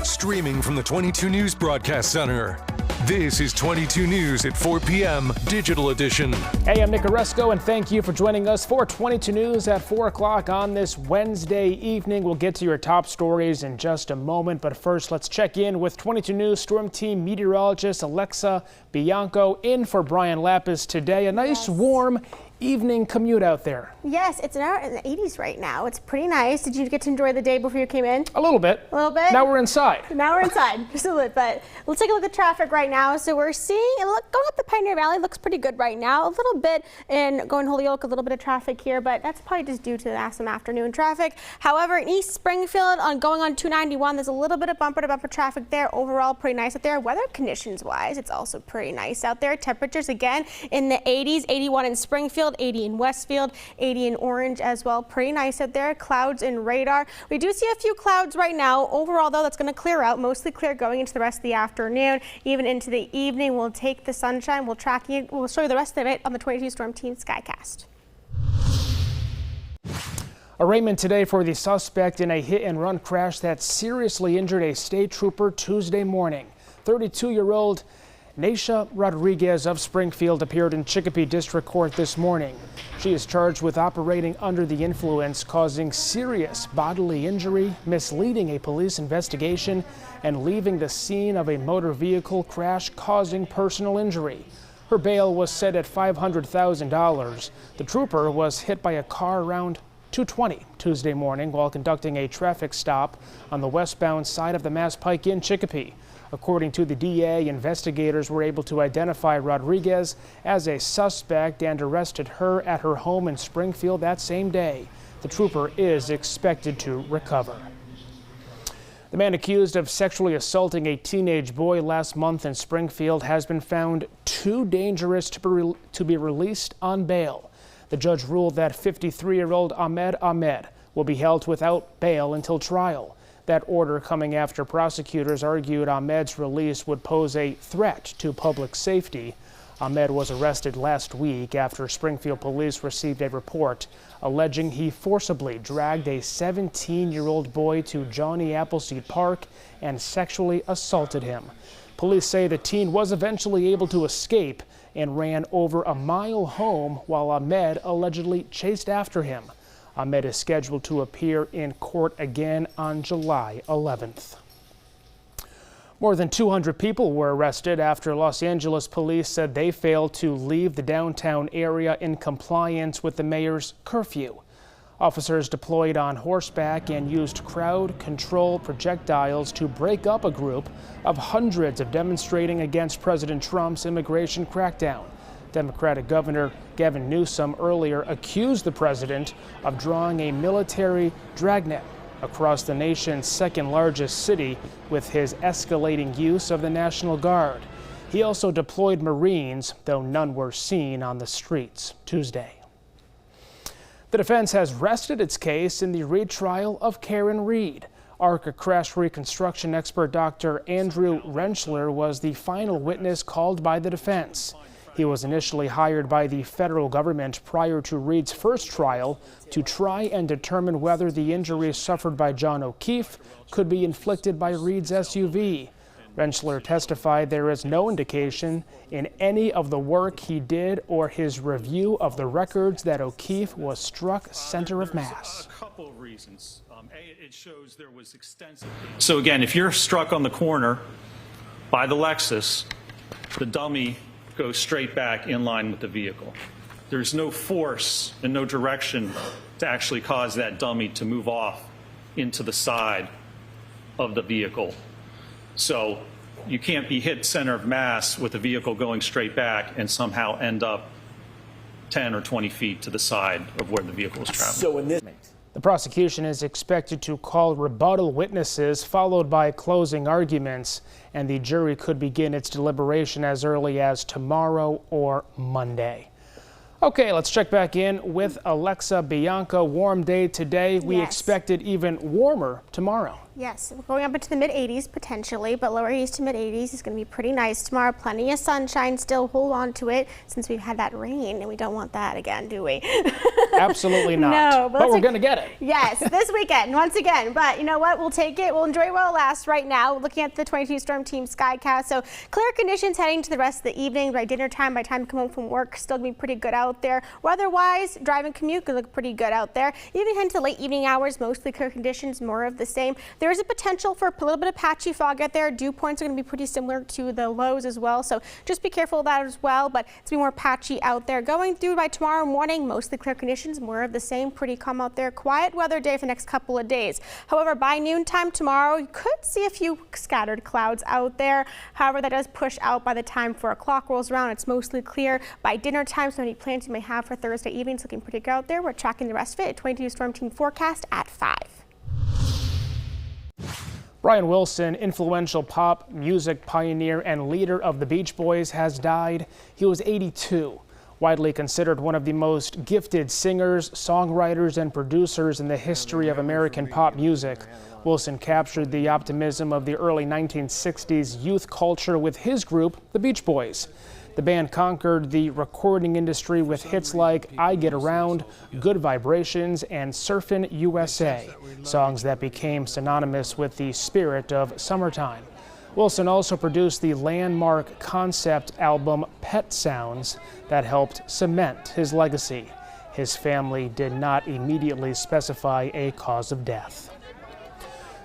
Streaming from the 22 News Broadcast Center. This is 22 News at 4 p.m. Digital Edition. Hey, I'm Nick Oresco, and thank you for joining us for 22 News at 4 o'clock on this Wednesday evening. We'll get to your top stories in just a moment, but first, let's check in with 22 News Storm Team meteorologist Alexa Bianco in for Brian Lapis today. A nice, warm evening commute out there. Yes, it's in the 80s right now. It's pretty nice. Did you get to enjoy the day before you came in? A little bit. A little bit? Now we're inside. Now we're inside, just a little bit. But let's take a look at traffic right now. So we're seeing, going up the Pioneer Valley looks pretty good right now. A little bit in going Holyoke, a little bit of traffic here, but that's probably just due to some afternoon traffic. However, in East Springfield, going on 291, there's a little bit of bumper-to-bumper traffic there. Overall, pretty nice out there. Weather conditions-wise, it's also pretty nice out there. Temperatures, again, in the 80s, 81 in Springfield, 80 in Westfield, 80 in Orange as well. Pretty nice out there. Clouds and radar. We do see a few clouds right now. Overall, though, that's going to clear out. Mostly clear going into the rest of the afternoon. Even into the evening, we'll take the sunshine. We'll track you. We'll show you the rest of it on the 22 Storm Team Skycast. Arraignment today for the suspect in a hit-and-run crash that seriously injured a state trooper Tuesday morning. 32-year-old Naisha Rodriguez of Springfield appeared in Chicopee District Court this morning. She is charged with operating under the influence, causing serious bodily injury, misleading a police investigation, and leaving the scene of a motor vehicle crash causing personal injury. Her bail was set at $500,000. The trooper was hit by a car around 2:20 Tuesday morning while conducting a traffic stop on the westbound side of the Mass Pike in Chicopee. According to the DA, investigators were able to identify Rodriguez as a suspect and arrested her at her home in Springfield that same day. The trooper is expected to recover. The man accused of sexually assaulting a teenage boy last month in Springfield has been found too dangerous to be released on bail. The judge ruled that 53-year-old Ahmed will be held without bail until trial. That order coming after prosecutors argued Ahmed's release would pose a threat to public safety. Ahmed was arrested last week after Springfield police received a report alleging he forcibly dragged a 17-year-old boy to Johnny Appleseed Park and sexually assaulted him. Police say the teen was eventually able to escape and ran over a mile home while Ahmed allegedly chased after him. Ahmed is scheduled to appear in court again on July 11th. More than 200 people were arrested after Los Angeles police said they failed to leave the downtown area in compliance with the mayor's curfew. Officers deployed on horseback and used crowd control projectiles to break up a group of hundreds of demonstrating against President Trump's immigration crackdown. Democratic Governor Gavin Newsom earlier accused the president of drawing a military dragnet across the nation's second largest city with his escalating use of the National Guard. He also deployed Marines, though none were seen on the streets Tuesday. The defense has rested its case in the retrial of Karen Reed. ARCA crash reconstruction expert Dr. Andrew Rentschler was the final witness called by the defense. He was initially hired by the federal government prior to Reed's first trial to try and determine whether the injuries suffered by John O'Keefe could be inflicted by Reed's SUV. Rentschler testified there is no indication in any of the work he did or his review of the records that O'Keefe was struck center of mass. A couple of reasons. It shows there was extensive. So again, if you're struck on the corner by the Lexus, the dummy goes straight back in line with the vehicle. There's no force and no direction to actually cause that dummy to move off into the side of the vehicle. So you can't be hit center of mass with the vehicle going straight back and somehow end up 10 or 20 feet to the side of where the vehicle is traveling. The prosecution is expected to call rebuttal witnesses, followed by closing arguments, and the jury could begin its deliberation as early as tomorrow or Monday. Okay, let's check back in with Alexa Bianco. Warm day today. We expect it even warmer tomorrow. Yes, we're going up into the mid-80s potentially, but lower 80s to mid-80s is going to be pretty nice tomorrow. Plenty of sunshine still. Hold on to it since we've had that rain, and we don't want that again, do we? Absolutely not. No, but we're going to get it. Yes, this weekend, once again. But you know what? We'll take it. We'll enjoy while it lasts right now. Looking at the 22 Storm Team Skycast. So clear conditions heading to the rest of the evening. By dinner time, by the time you come home from work, still going to be pretty good out there. Weather-wise, drive and commute could look pretty good out there. Even heading to late evening hours, mostly clear conditions, more of the same. There is a potential for a little bit of patchy fog out there. Dew points are going to be pretty similar to the lows as well, so just be careful of that as well, but it's going to be more patchy out there. Going through by tomorrow morning, mostly clear conditions, more of the same, pretty calm out there. Quiet weather day for the next couple of days. However, by noontime tomorrow, you could see a few scattered clouds out there. However, that does push out by the time 4 o'clock rolls around. It's mostly clear by dinner time, so any plans you may have for Thursday evening, it's looking pretty good out there. We're tracking the rest of it at 22 Storm Team Forecast at 5. Brian Wilson, influential pop music pioneer and leader of the Beach Boys, has died. He was 82. Widely considered one of the most gifted singers, songwriters, and producers in the history of American pop music. Wilson captured the optimism of the early 1960s youth culture with his group, the Beach Boys. The band conquered the recording industry with hits like I Get Around, Good Vibrations, and Surfin' USA, songs that became synonymous with the spirit of summertime. Wilson also produced the landmark concept album Pet Sounds that helped cement his legacy. His family did not immediately specify a cause of death.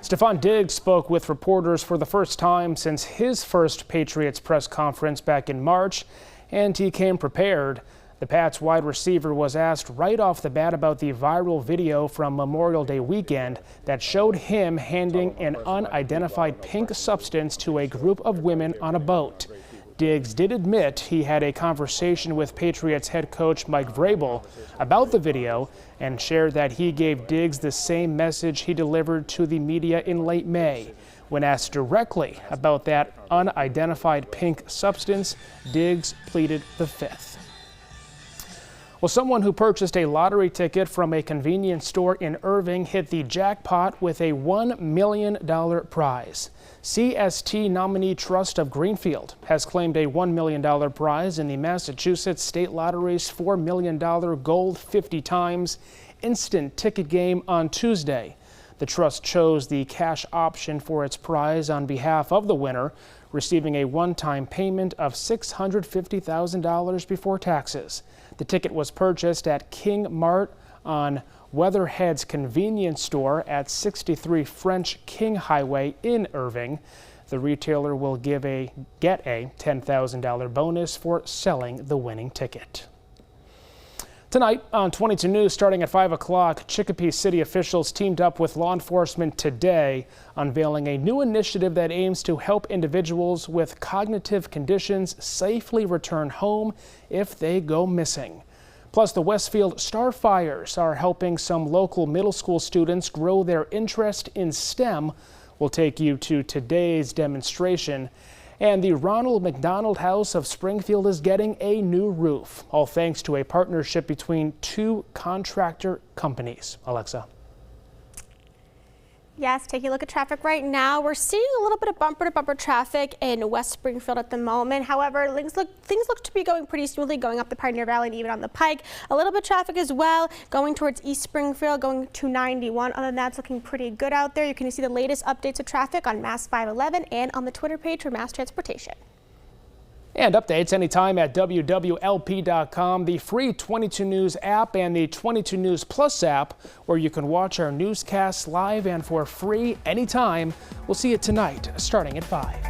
Stephon Diggs spoke with reporters for the first time since his first Patriots press conference back in March, and he came prepared. The Pats wide receiver was asked right off the bat about the viral video from Memorial Day weekend that showed him handing an unidentified pink substance to a group of women on a boat. Diggs did admit he had a conversation with Patriots head coach Mike Vrabel about the video and shared that he gave Diggs the same message he delivered to the media in late May. When asked directly about that unidentified pink substance, Diggs pleaded the fifth. Well, someone who purchased a lottery ticket from a convenience store in Irving hit the jackpot with a $1 million prize. CST Nominee Trust of Greenfield has claimed a $1 million prize in the Massachusetts State Lottery's $4 million Gold 50 Times instant ticket game on Tuesday. The trust chose the cash option for its prize on behalf of the winner, receiving a one-time payment of $650,000 before taxes. The ticket was purchased at King Mart on Weatherhead's convenience store at 63 French King Highway in Irving. The retailer will get a $10,000 bonus for selling the winning ticket. Tonight on 22 News, starting at 5 o'clock, Chicopee City officials teamed up with law enforcement today, unveiling a new initiative that aims to help individuals with cognitive conditions safely return home if they go missing. Plus, the Westfield Starfires are helping some local middle school students grow their interest in STEM. We'll take you to today's demonstration. And the Ronald McDonald House of Springfield is getting a new roof, all thanks to a partnership between two contractor companies. Alexa. Yes, taking a look at traffic right now. We're seeing a little bit of bumper-to-bumper traffic in West Springfield at the moment. However, things look to be going pretty smoothly, going up the Pioneer Valley and even on the Pike. A little bit of traffic as well, going towards East Springfield, going to 91. Other than that, it's looking pretty good out there. You can see the latest updates of traffic on Mass 511 and on the Twitter page for Mass Transportation. And updates anytime at wwlp.com, the free 22 News app, and the 22 News Plus app, where you can watch our newscasts live and for free anytime. We'll see you tonight, starting at 5.